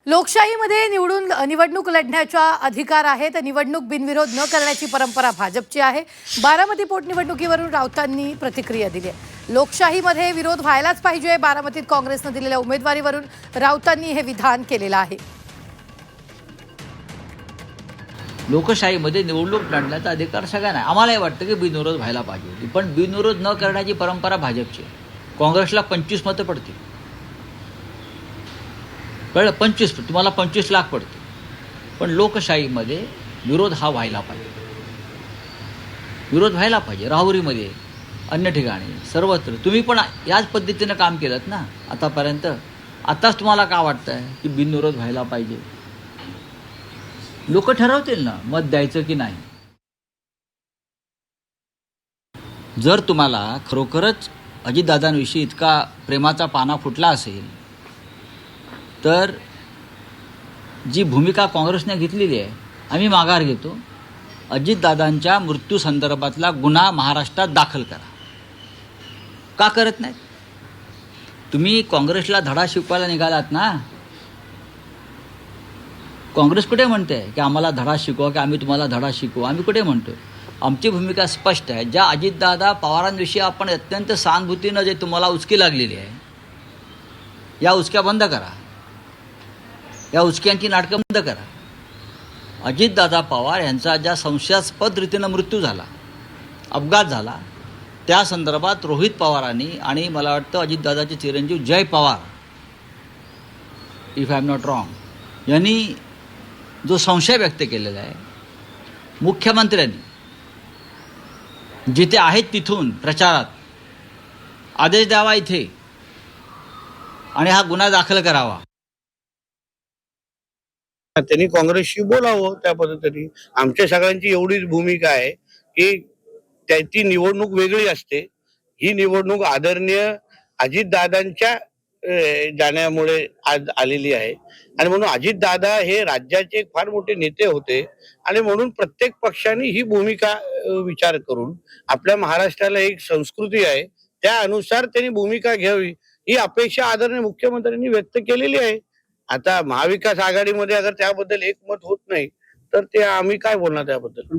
लोकशाहीमध्ये निवडणूक लढण्याचा अधिकार आहे, तर निवडणूक बिनविरोध न करण्याची परंपरा भाजपची आहे. बारामती पोटनिवडणुकीवरून राऊतांनी प्रतिक्रिया दिली आहे. लोकशाहीमध्ये विरोध व्हायलाच पाहिजे, बारामतीत काँग्रेसने दिलेल्या उमेदवारीवरून राऊतांनी हे विधान केलेलं आहे. लोकशाहीमध्ये निवडणूक लढण्याचा अधिकार सगळ्यांना आहे. आम्हालाही वाटतं की बिनविरोध व्हायला पाहिजे होती, पण बिनविरोध न करण्याची परंपरा भाजपची आहे. काँग्रेसला 25 मतं पडतील, कळलं? 25, तुम्हाला 25 लाख पडते. पण लोकशाहीमध्ये विरोध हा व्हायला पाहिजे. विरोध व्हायला पाहिजे. राहुरीमध्ये, अन्य ठिकाणी, सर्वत्र तुम्ही पण याच पद्धतीनं काम केलं ना आतापर्यंत. आताच तुम्हाला का वाटतं आहे की बिनविरोध व्हायला पाहिजे? लोक ठरवतील ना मत द्यायचं की नाही. जर तुम्हाला खरोखरच अजितदादांविषयी इतका प्रेमाचा पाना फुटला असेल, तर जी भूमिका काँग्रेसने घेतलेली आहे, आम्ही माघार घेतो. अजितदादांच्या मृत्यू संदर्भातला गुन्हा महाराष्ट्रात दाखल करा. का करत नाहीत? तुम्ही काँग्रेसला धडा शिकवायला निघालात ना. काँग्रेस कुठे म्हणते की आम्हाला धडा शिकवा, की आम्ही तुम्हाला धडा शिकवू? आम्ही कुठे म्हणतो? आमची भूमिका स्पष्ट आहे. ज्या अजितदादा पवारांविषयी आपण अत्यंत सहानुभूतीनं जे तुम्हाला उचकी लागलेली आहे, या उचक्या बंद करा. या उचक्यांची नाटकं बंद करा. अजितदादा पवार यांचा ज्या संशयास्पद रीतीनं मृत्यू झाला, अपघात झाला, त्या संदर्भात रोहित पवारांनी आणि मला वाटतं अजितदादाचे चिरंजीव Jay Pawar, if I am not wrong, यांनी जो संशय व्यक्त केलेला आहे, मुख्यमंत्र्यांनी जिथे आहेत तिथून प्रचारात आदेश द्यावा इथे आणि हा गुन्हा दाखल करावा. त्यांनी काँग्रेसशी बोलावं त्या पद्धतीने. आमच्या सगळ्यांची एवढीच भूमिका आहे की त्यांची निवडणूक वेगळी असते. ही निवडणूक आदरणीय अजितदादांच्या जाण्यामुळे आज आलेली आहे आणि म्हणून अजितदादा हे राज्याचे एक फार मोठे नेते होते आणि म्हणून प्रत्येक पक्षाने ही भूमिका विचार करून, आपल्या महाराष्ट्राला एक संस्कृती आहे त्या अनुसार त्यांनी भूमिका घ्यावी ही अपेक्षा आदरणीय मुख्यमंत्र्यांनी व्यक्त केलेली आहे. आता महाविकास आघाडीमध्ये अगर त्याबद्दल एकमत होत नाही तर ते आम्ही काय बोलणार त्याबद्दल.